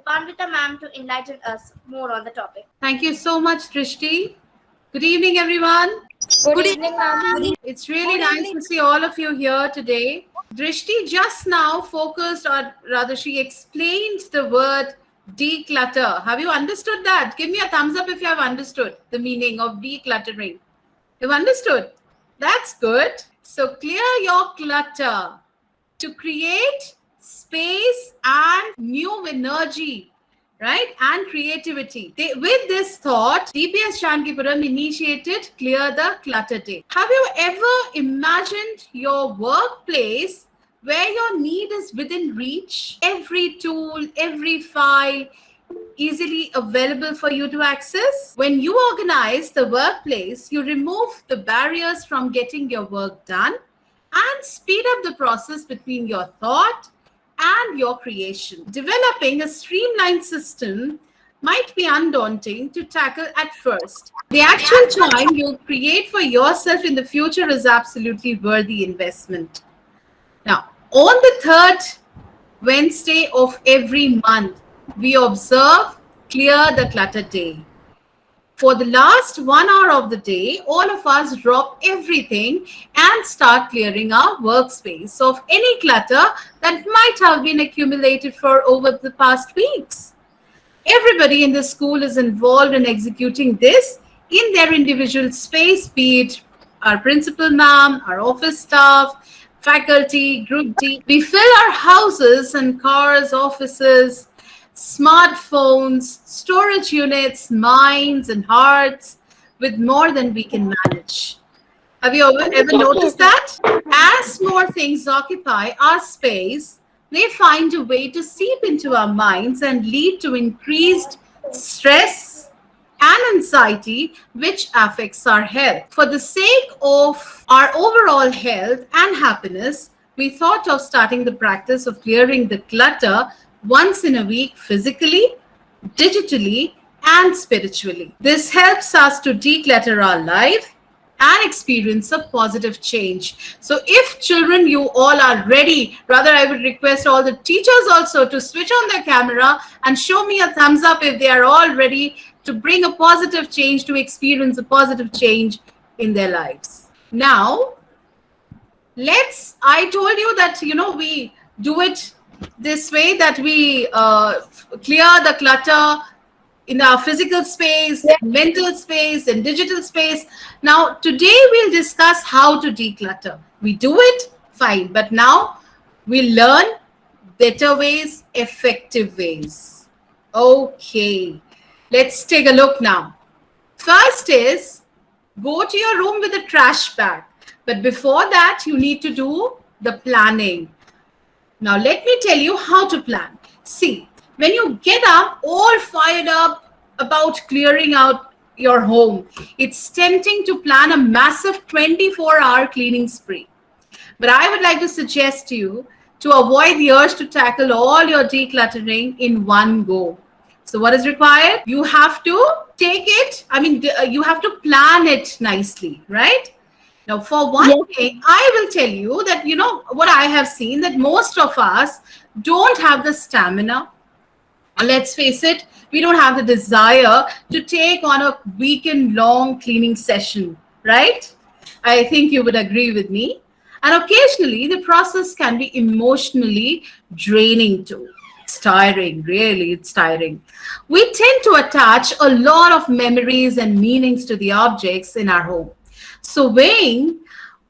Deepanwita ma'am to enlighten us more on the topic. Thank you so much, Drishti. Good evening, everyone. Good evening, ma'am. It's really nice to see all of you here today. Drishti just now focused, or rather, she explained the word declutter. Have you understood that? Give me a thumbs up if you have understood the meaning of decluttering. You've understood? That's good. So clear your clutter to create space and new energy, right? And creativity. With this thought, DPS Jankipuram initiated Clear the Clutter Day. Have you ever imagined your workplace where your need is within reach? Every tool, every file, easily available for you to access? When you organize the workplace, you remove the barriers from getting your work done and speed up the process between your thought and your creation. Developing a streamlined system might be undaunting to tackle at first. The actual time you create for yourself in the future is absolutely worthy investment. Now, on the third Wednesday of every month, we observe Clear the Clutter Day. For the last 1 hour of the day, all of us drop everything and start clearing our workspace of any clutter that might have been accumulated for over the past weeks. Everybody in the school is involved in executing this in their individual space, be it our principal ma'am, our office staff, faculty, group D. We fill our houses and cars, offices, smartphones, storage units, minds, and hearts with more than we can manage. Have you ever noticed that? As more things occupy our space, they find a way to seep into our minds and lead to increased stress and anxiety, which affects our health. For the sake of our overall health and happiness, we thought of starting the practice of clearing the clutter once in a week, physically, digitally, and spiritually. This helps us to declutter our life and experience a positive change. So if children, you all are ready, rather I would request all the teachers also to switch on their camera and show me a thumbs up if they are all ready to bring a positive change, to experience a positive change in their lives. Now, I told you that, we do it this way, that we clear the clutter in our physical space, mental space, and digital space. Now, today we'll discuss how to declutter. We do it, fine, but now we learn better ways, effective ways. Okay, let's take a look now. First is, go to your room with a trash bag. But before that, you need to do the planning. Now, let me tell you how to plan. See, when you get up all fired up about clearing out your home, it's tempting to plan a massive 24-hour cleaning spree. But I would like to suggest to you to avoid the urge to tackle all your decluttering in one go. So what is required? You have to take it, you have to plan it nicely, right? Now, for one thing, I will tell you that, what I have seen, that most of us don't have the stamina. Let's face it, we don't have the desire to take on a weekend-long cleaning session, right? I think you would agree with me. And occasionally, the process can be emotionally draining too. It's tiring, really, it's tiring. We tend to attach a lot of memories and meanings to the objects in our home. So weighing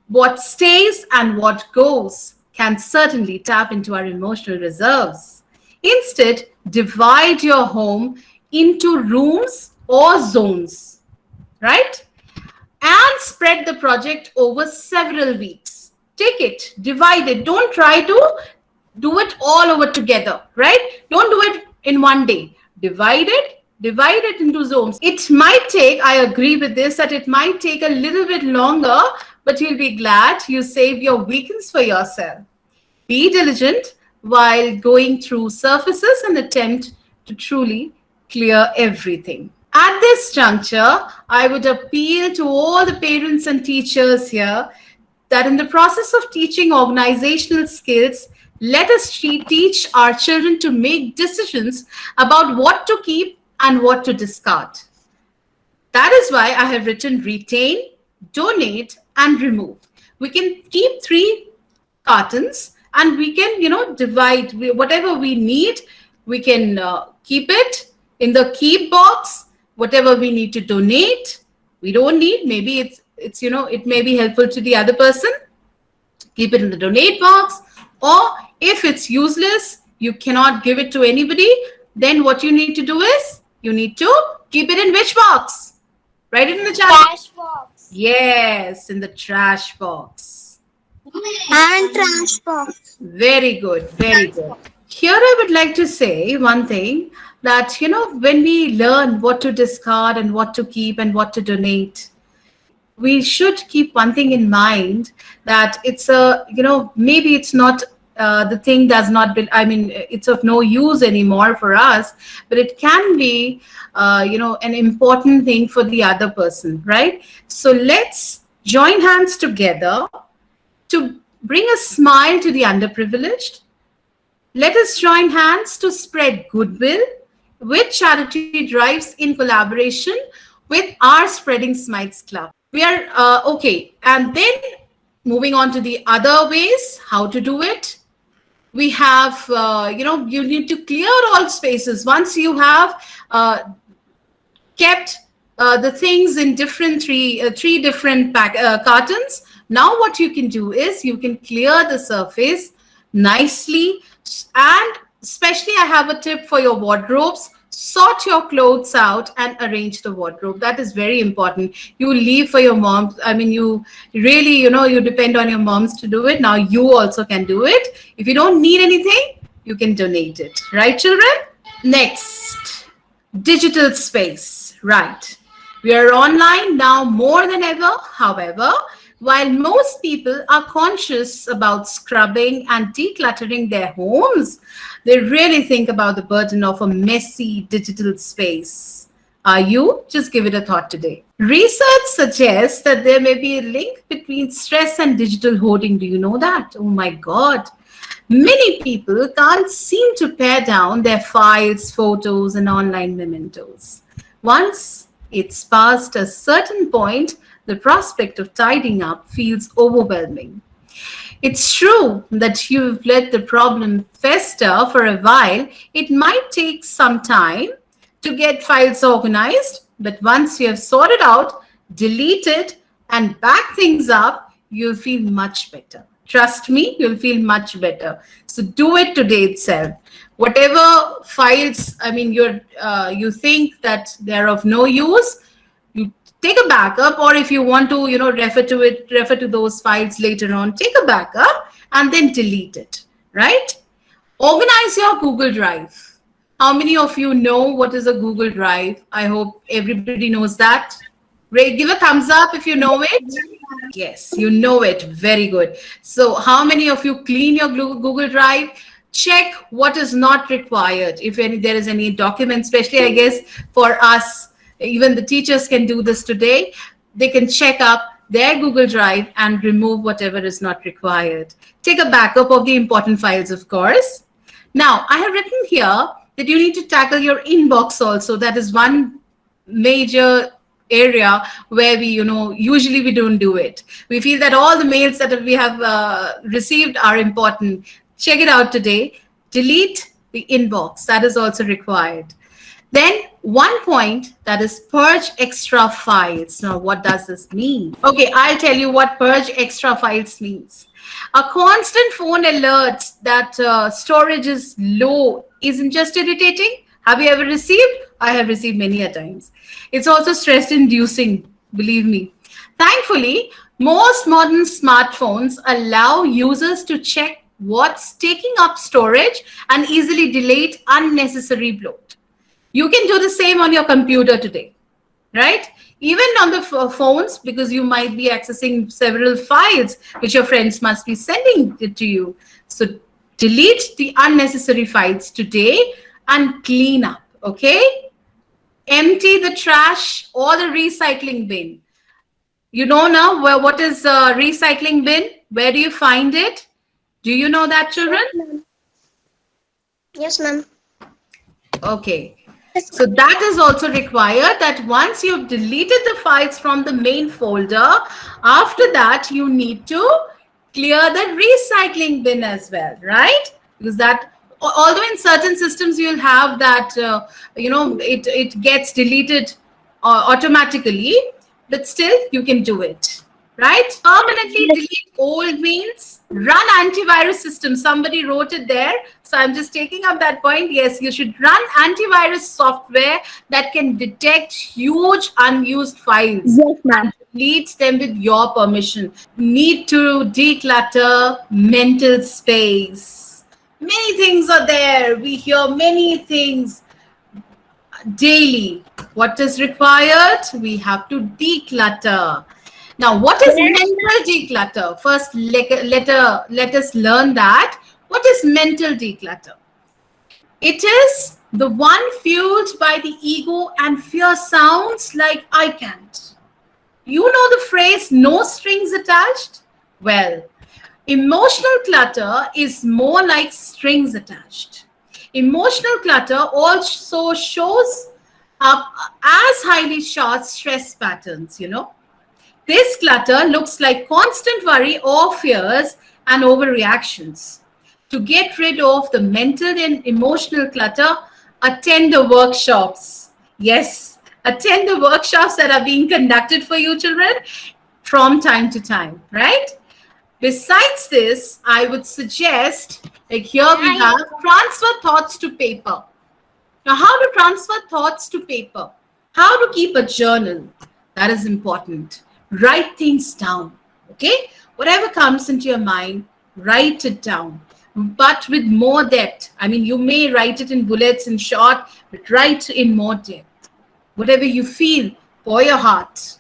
what stays and what goes can certainly tap into our emotional reserves. Instead, divide your home into rooms or zones, right? And spread the project over several weeks. Take it, divide it. Don't try to do it all over together, right? Don't do it in one day. Divide it into zones. It might take, I agree with this, that it might take a little bit longer, but you'll be glad you saved your weekends for yourself. Be diligent while going through surfaces and attempt to truly clear everything. At this juncture, I would appeal to all the parents and teachers here that in the process of teaching organizational skills, Let us teach our children to make decisions about what to keep and what to discard. That is why I have written retain, donate, and remove. We can keep 3 cartons and we can, divide whatever we need. We can keep it in the keep box. Whatever we need to donate, we don't need. Maybe it may be helpful to the other person. Keep it in the donate box. Or if it's useless, you cannot give it to anybody, then what you need to do is you need to keep it in which box? Write it in the chat. Trash box. Yes, in the trash box. And trash box. Very good, very good. Here I would like to say one thing, that when we learn what to discard and what to keep and what to donate, we should keep one thing in mind, that it's maybe it's not the thing does not be, it's of no use anymore for us, but it can be an important thing for the other person, right? So let's join hands together to bring a smile to the underprivileged. Let us join hands to spread goodwill with charity drives in collaboration with our Spreading Smiles Club. We are okay. And then moving on to the other ways, how to do it. We have, you need to clear all spaces. Once you have kept the things in three different cartons, now what you can do is you can clear the surface nicely. And especially I have a tip for your wardrobes. Sort your clothes out and arrange the wardrobe. That is very important. You leave for your mom. You really, you depend on your moms to do it. Now you also can do it. If you don't need anything, you can donate it. Right, children? Next, digital space. Right. We are online now more than ever. However, while most people are conscious about scrubbing and decluttering their homes, they really think about the burden of a messy digital space. Are you? Just give it a thought today. Research suggests that there may be a link between stress and digital hoarding. Do you know that? Oh my God. Many people can't seem to pare down their files, photos, and online mementos. Once it's past a certain point, the prospect of tidying up feels overwhelming. It's true that you've let the problem fester for a while. It might take some time to get files organized, but once you have sorted out, deleted, and back things up, you'll feel much better. Trust me, you'll feel much better. So do it today itself. Whatever files, you think that they're of no use, you take a backup, or if you want to, refer to those files later on, take a backup and then delete it, right? Organize your Google Drive. How many of you know what is a Google Drive? I hope everybody knows that. Ray, give a thumbs up if you know it. Yes, you know it. Very good. So how many of you clean your Google Drive? Check what is not required. If there is any document, especially I guess for us, even the teachers can do this today. They can check up their Google Drive and remove whatever is not required. Take a backup of the important files, of course. Now, I have written here that you need to tackle your inbox also. That is one major area where we, usually we don't do it. We feel that all the mails that we have received are important. Check it out today. Delete the inbox. That is also required. Then one point, that is purge extra files. Now, what does this mean? Okay, I'll tell you what purge extra files means. A constant phone alert that storage is low isn't just irritating. Have you ever received? I have received many a times. It's also stress inducing, believe me. Thankfully, most modern smartphones allow users to check what's taking up storage and easily delete unnecessary bloat. You can do the same on your computer today, right? Even on the phones, because you might be accessing several files which your friends must be sending it to you. So delete the unnecessary files today and clean up, okay? Empty the trash or the recycling bin. You know now what is a recycling bin? Where do you find it? Do you know that, children? Yes, ma'am. Okay. So that is also required, that once you've deleted the files from the main folder, after that you need to clear the recycling bin as well, right? Because that, although in certain systems you'll have that, it gets deleted automatically, but still you can do it, right? Permanently delete old means run antivirus system. Somebody wrote it there, so I'm just taking up that point. Yes, you should run antivirus software that can detect huge unused files Yes, ma'am. and delete them with your permission. Need to declutter mental space. Many things are there. We hear many things daily. What is required? We have to declutter. Now, what is mental declutter? First, let us learn that. What is mental declutter? It is the one fueled by the ego and fear. Sounds like I can't. You know the phrase no strings attached? Well, emotional clutter is more like strings attached. Emotional clutter also shows up as highly short stress patterns, This clutter looks like constant worry or fears and overreactions. To get rid of the mental and emotional clutter, attend the workshops. Yes, attend the workshops that are being conducted for you children from time to time, right? Besides this, I would suggest, like here we have transfer thoughts to paper. Now, how to transfer thoughts to paper? How to keep a journal? That is important. Write things down. Okay? Whatever comes into your mind, write it down. But with more depth. I mean, you may write it in bullets in short, but write in more depth. Whatever you feel, pour your heart.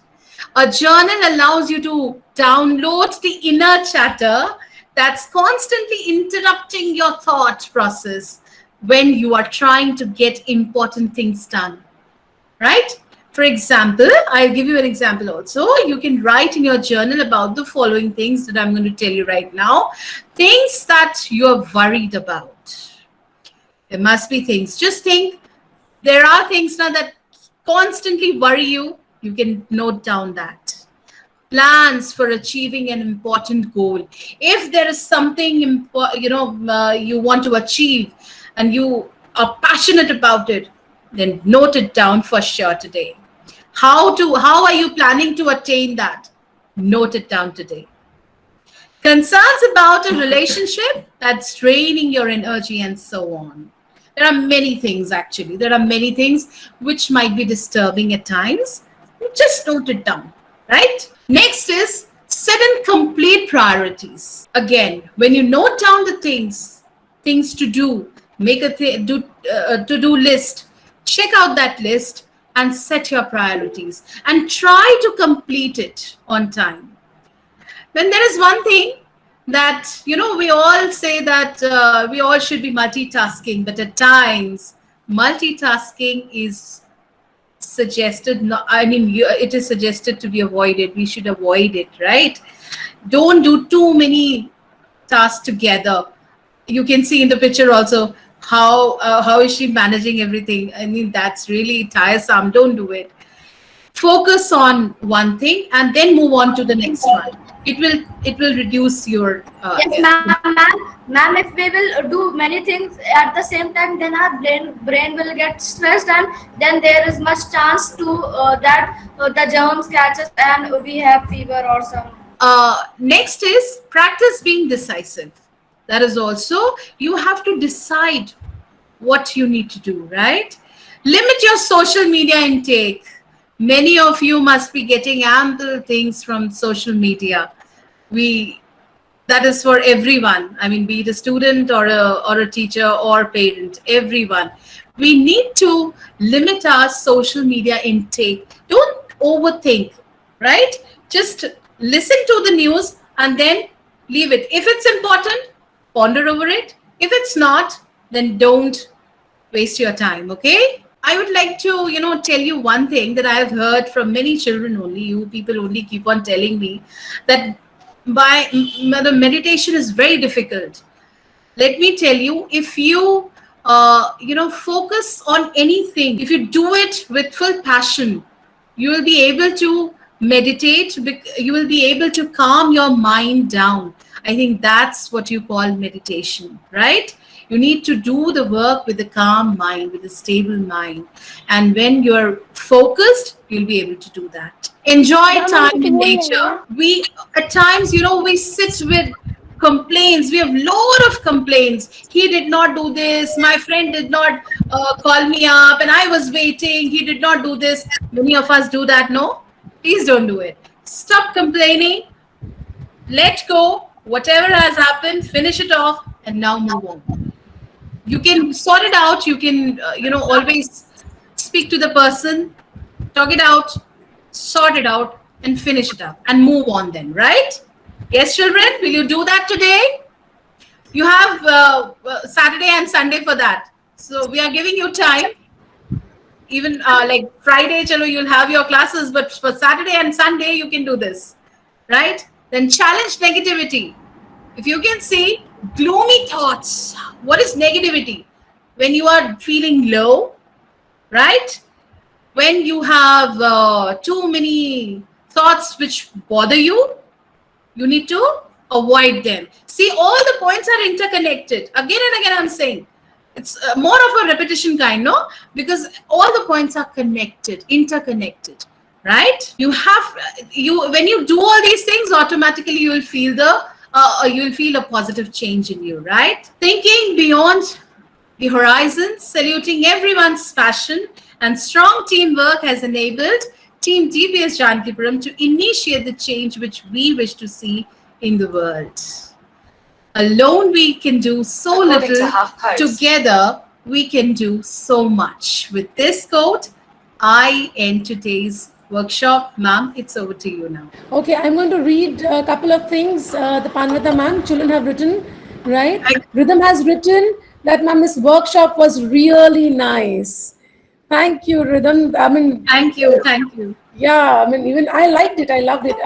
A journal allows you to download the inner chatter that's constantly interrupting your thought process when you are trying to get important things done, right? For example, I'll give you an example also. You can write in your journal about the following things that I'm going to tell you right now. Things that you're worried about. There must be things. Just think, there are things now that constantly worry you. You can note down that. Plans for achieving an important goal. If there is something you want to achieve and you are passionate about it, then note it down for sure today. How are you planning to attain that? Note it down today. Concerns about a relationship that's draining your energy and so on. There are many things actually. There are many things which might be disturbing at times. Just note it down, right? Next is set and complete priorities. Again, when you note down the things to do, make a to-do list, check out that list and set your priorities and try to complete it on time. Then there is one thing that, we all say that we all should be multitasking, but at times multitasking is suggested. No, I mean, it is suggested to be avoided. We should avoid it, right? Don't do too many tasks together. You can see in the picture also how is she managing everything. I mean, that's really tiresome. Don't do it. Focus on one thing and then move on to the next one. It will reduce your Yes, ma'am. If we will do many things at the same time, then our brain will get stressed, and then there is much chance to that the germs catches and we have fever or some. Next is practice being decisive. That is also, you have to decide what you need to do, right? Limit your social media intake. Many of you must be getting ample things from social media. That is for everyone. I mean, be it a student or a teacher or parent, everyone. We need to limit our social media intake. Don't overthink, right? Just listen to the news and then leave it. If it's important, ponder over it. If it's not, then don't waste your time, okay? I would like to, tell you one thing that I have heard from many children only. You people only keep on telling me that the meditation is very difficult. Let me tell you, if you focus on anything, if you do it with full passion, you will be able to meditate. You will be able to calm your mind down. I think that's what you call meditation, right? You need to do the work with a calm mind, with a stable mind, and when you're focused, you'll be able to do that. Enjoy time in nature. We at times, we sit with complaints. We have lot of complaints. He did not do this, my friend did not call me up and I was waiting, he did not do this. Many of us do that. No, please don't do it. Stop complaining, let go, whatever has happened, finish it off, and now move on. You can sort it out. You can always speak to the person, talk it out, sort it out, and finish it up and move on then, right? Yes, children, will you do that today? You have Saturday and Sunday for that. So we are giving you time. Even like Friday, chalo, you'll have your classes, but for Saturday and Sunday, you can do this, right? Then challenge negativity. If you can see gloomy thoughts, what is negativity? When you are feeling low, right? When you have too many thoughts which bother you, you need to avoid them. See, all the points are interconnected. Again and again, I'm saying it's more of a repetition kind, no? Because all the points are connected, interconnected, right? When you do all these things, automatically you will feel a positive change in you, right? Thinking beyond the horizon, saluting everyone's passion and strong teamwork has enabled Team DPS Jankipuram to initiate the change which we wish to see in the world. Alone we can do so little, together we can do so much. With this quote, I end today's workshop. Ma'am, it's over to you now. Okay, I'm going to read a couple of things the Deepanwita ma'am, children have written, right? Rhythm has written that, ma'am, this workshop was really nice. Thank you, Rhythm. Thank you. Yeah, even I liked it. I loved it.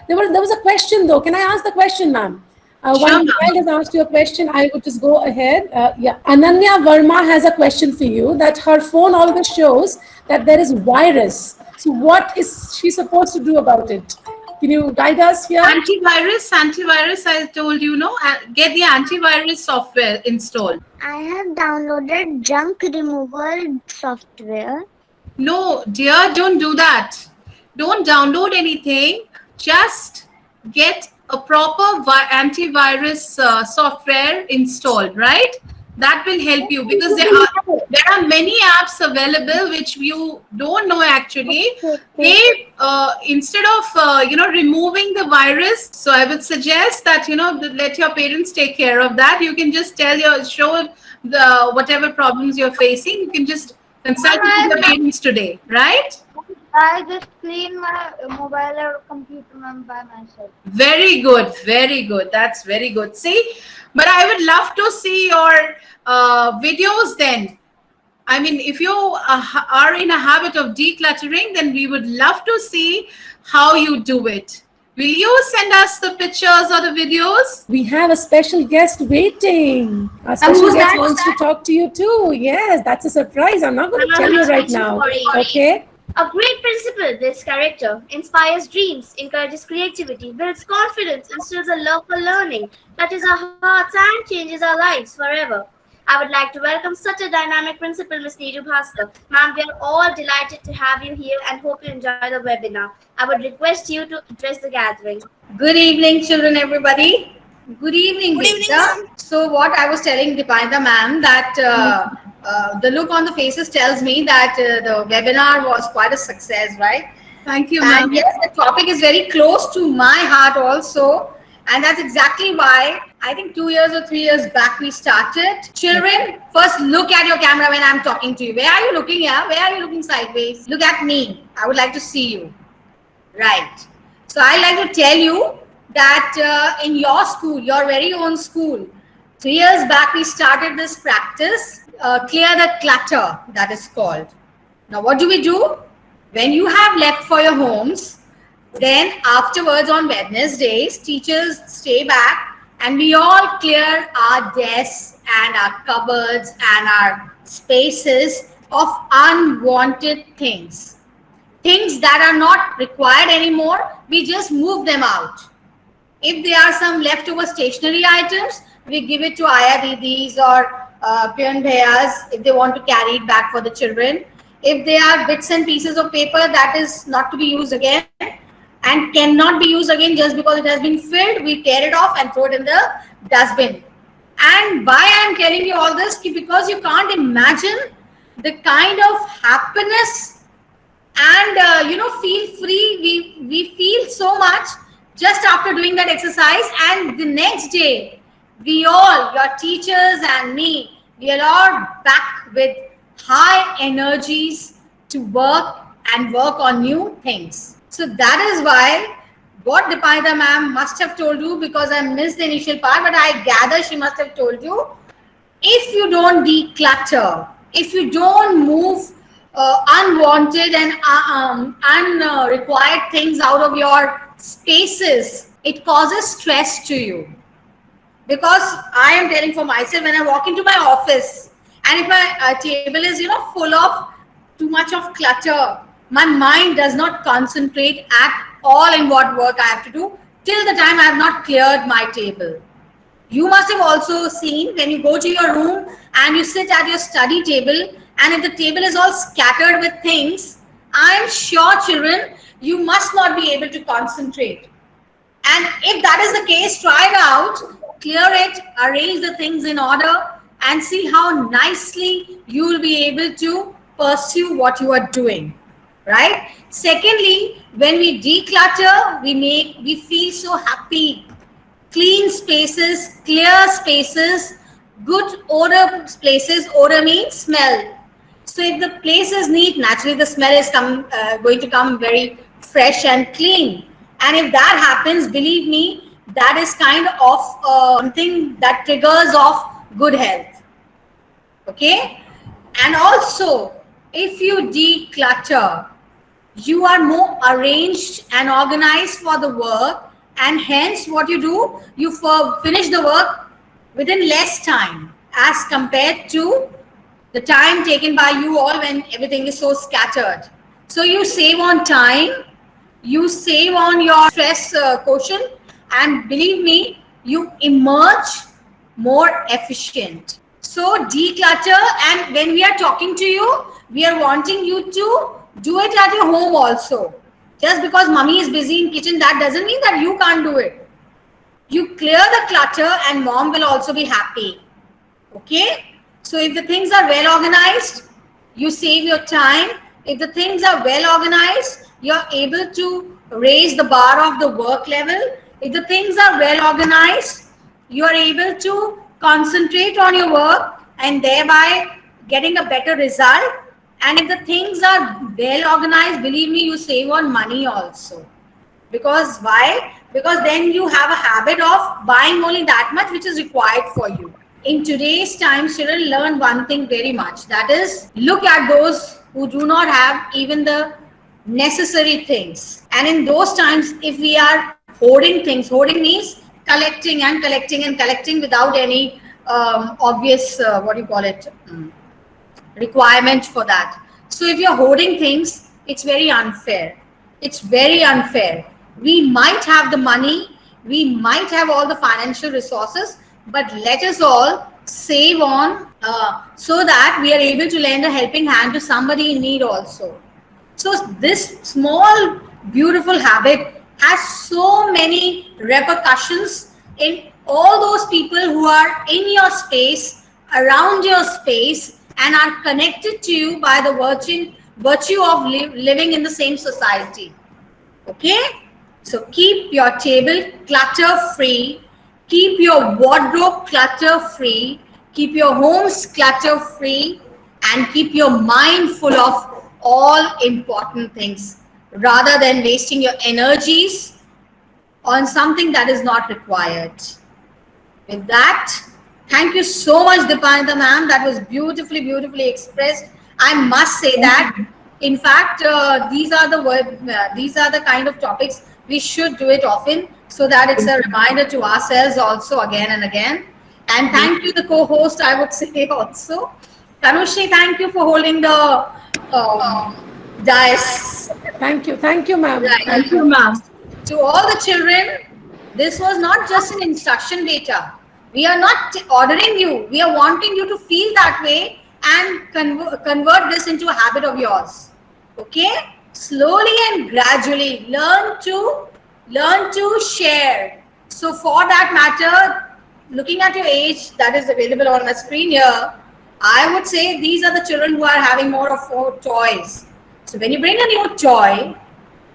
There was a question though. Can I ask the question, ma'am? Sure, One child has asked you a question. I would just go ahead. Yeah, Ananya Verma has a question for you. That her phone always shows that there is virus. So what is she supposed to do about it? Can you guide us here? Antivirus. I told you, no. Get the antivirus software installed. I have downloaded junk removal software. No, dear, don't do that. Don't download anything. Just get a proper antivirus software installed, right? That will help you, because there are many apps available which you don't know actually. They instead of removing the virus, so I would suggest that let your parents take care of that. You can just show the whatever problems you're facing. You can just consult with your parents today, right? I just clean my mobile or computer by myself. Very good. That's very good. See, but I would love to see your videos then. I mean, if you are in a habit of decluttering, then we would love to see how you do it. Will you send us the pictures or the videos? We have a special guest waiting. Our special guest wants to talk to you too. Yes, that's a surprise. I'm not going to tell you right now. Okay. A great principle, this character inspires dreams, encourages creativity, builds confidence, instills a love for learning, touches our hearts and changes our lives forever. I would like to welcome such a dynamic principal, Ms. Neeru Bhaskar. Ma'am, we are all delighted to have you here and hope you enjoy the webinar. I would request you to address the gathering. Good evening, children, everybody. Good evening, Deepta. So what I was telling Deepanwita ma'am that the look on the faces tells me that the webinar was quite a success, right? Thank you, ma'am. And yes, the topic is very close to my heart also. And that's exactly why I think 2 years or 3 years back we started. Children, first look at your camera when I'm talking to you. Where are you looking here? Where are you looking sideways? Look at me. I would like to see you. Right. So I like to tell you that in your school, your very own school, 3 years back we started this practice, clear the clutter, that is called. Now what do? When you have left for your homes, Then afterwards on Wednesdays, teachers stay back and we all clear our desks and our cupboards and our spaces of unwanted things. Things that are not required anymore, we just move them out. If there are some leftover stationery items, we give it to Aya Didis or Pian Bhaias if they want to carry it back for the children. If there are bits and pieces of paper that is not to be used again and cannot be used again just because it has been filled, we tear it off and throw it in the dustbin. And why I am telling you all this? Because you can't imagine the kind of happiness and feel free we feel so much just after doing that exercise. And the next day, we all, your teachers and me, we are all back with high energies to work and work on new things. So that is why what Deepanwita ma'am must have told you, because I missed the initial part, but I gather she must have told you, if you don't declutter, if you don't move unwanted and unrequired things out of your spaces, it causes stress to you. Because I am telling for myself, when I walk into my office and if my table is full of too much of clutter, my mind does not concentrate at all in what work I have to do till the time I have not cleared my table. You must have also seen when you go to your room and you sit at your study table, and if the table is all scattered with things, I am sure, children, you must not be able to concentrate. And if that is the case, try it out, clear it, arrange the things in order, and see how nicely you will be able to pursue what you are doing, right? Secondly, when we declutter, we feel so happy. Clean spaces, clear spaces, good odor places. Odor means smell. So if the place is neat, naturally the smell is going to come very fresh and clean. And if that happens, believe me, that is kind of something that triggers off good health. Okay? And also, if you declutter, you are more arranged and organized for the work, and hence what you do, you finish the work within less time as compared to the time taken by you all when everything is so scattered. So you save on time, you save on your stress quotient, and believe me, you emerge more efficient. So declutter, and when we are talking to you, we are wanting you to do it at your home also. Just because mommy is busy in kitchen, that doesn't mean that you can't do it. You clear the clutter and mom will also be happy. Okay? So if the things are well organized, you save your time. If the things are well organized, you're able to raise the bar of the work level. If the things are well organized, you are able to concentrate on your work and thereby getting a better result. And if the things are well organized, believe me, you save on money also. Because why? Because then you have a habit of buying only that much which is required for you. In today's time, children, learn one thing very much. That is, look at those who do not have even the necessary things. And in those times, if we are hoarding things, hoarding means collecting and collecting and collecting without any obvious, requirement for that. So if you're hoarding things, it's very unfair. It's very unfair. We might have the money, we might have all the financial resources, but let us all save on so that we are able to lend a helping hand to somebody in need also. So this small, beautiful habit has so many repercussions in all those people who are in your space, around your space, and are connected to you by the virtue of living in the same society. Okay? So keep your table clutter free, keep your wardrobe clutter free, keep your homes clutter free, and keep your mind full of all important things rather than wasting your energies on something that is not required. With that, thank you so much, Deepanwita ma'am. That was beautifully, beautifully expressed. I must say that In fact, these are the kind of topics we should do it often, so that it's a reminder to ourselves also again and again. And thank you, the co-host, I would say also. Tanushri, thank you for holding the dice. Thank you, ma'am. Right. Thank you, ma'am. To all the children, this was not just an instruction data. We are not ordering you. We are wanting you to feel that way and convert this into a habit of yours. Okay? Slowly and gradually learn to share. So for that matter, looking at your age that is available on the screen here, I would say these are the children who are having more of 4 toys. So when you bring a new toy,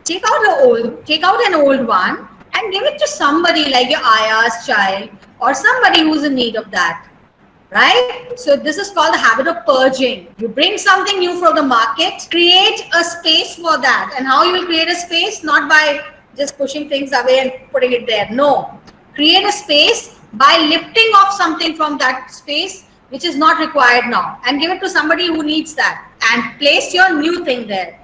take out an old one and give it to somebody like your aya's child or somebody who's in need of that, right? So this is called the habit of purging. You bring something new from the market, create a space for that. And how you will create a space? Not by just pushing things away and putting it there. No, create a space by lifting off something from that space which is not required now and give it to somebody who needs that and place your new thing there.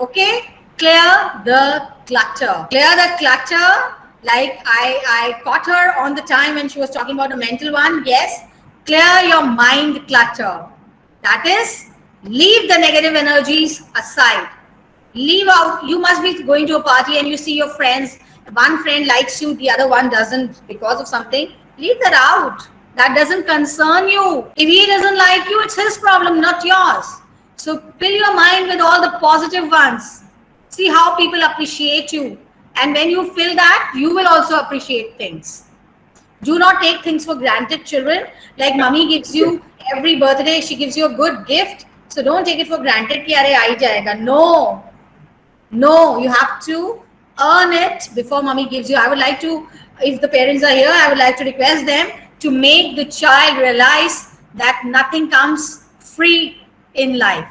Okay? Clear the clutter. Clear the clutter. Like I caught her on the time when she was talking about the mental one. Yes. Clear your mind clutter. That is, leave the negative energies aside. Leave out. You must be going to a party and you see your friends. One friend likes you, the other one doesn't because of something. Leave that out. That doesn't concern you. If he doesn't like you, it's his problem, not yours. So fill your mind with all the positive ones. See how people appreciate you. And when you feel that, you will also appreciate things. Do not take things for granted, children. Like mommy gives you every birthday, she gives you a good gift. So don't take it for granted. Ki, Are, aa jayega. No. No, you have to earn it before mommy gives you. I would like to, if the parents are here, I would like to request them to make the child realize that nothing comes free in life.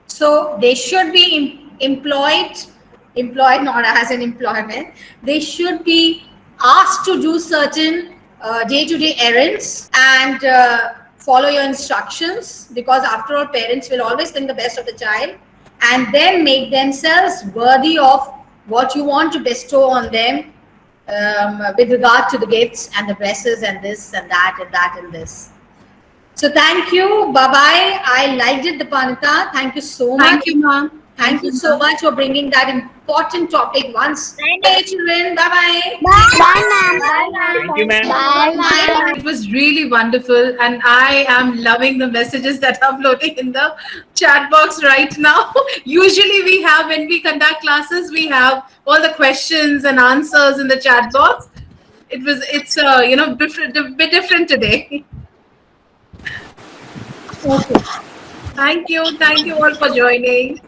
So they should be employed not as an employment. They should be asked to do certain day-to-day errands and follow your instructions, because after all, parents will always think the best of the child and then make themselves worthy of what you want to bestow on them with regard to the gifts and the dresses and this and that and that and this. So thank you. Bye-bye. I liked it, Deepanwita. Thank you so much. Thank you, ma'am. Thank you so much for bringing that important topic once. Hey, children. Bye-bye. Bye, ma'am. Thank you, ma'am. Bye, ma'am. It was really wonderful, and I am loving the messages that are floating in the chat box right now. Usually we have, when we conduct classes, we have all the questions and answers in the chat box. It's a bit different today. Okay. Thank you all for joining.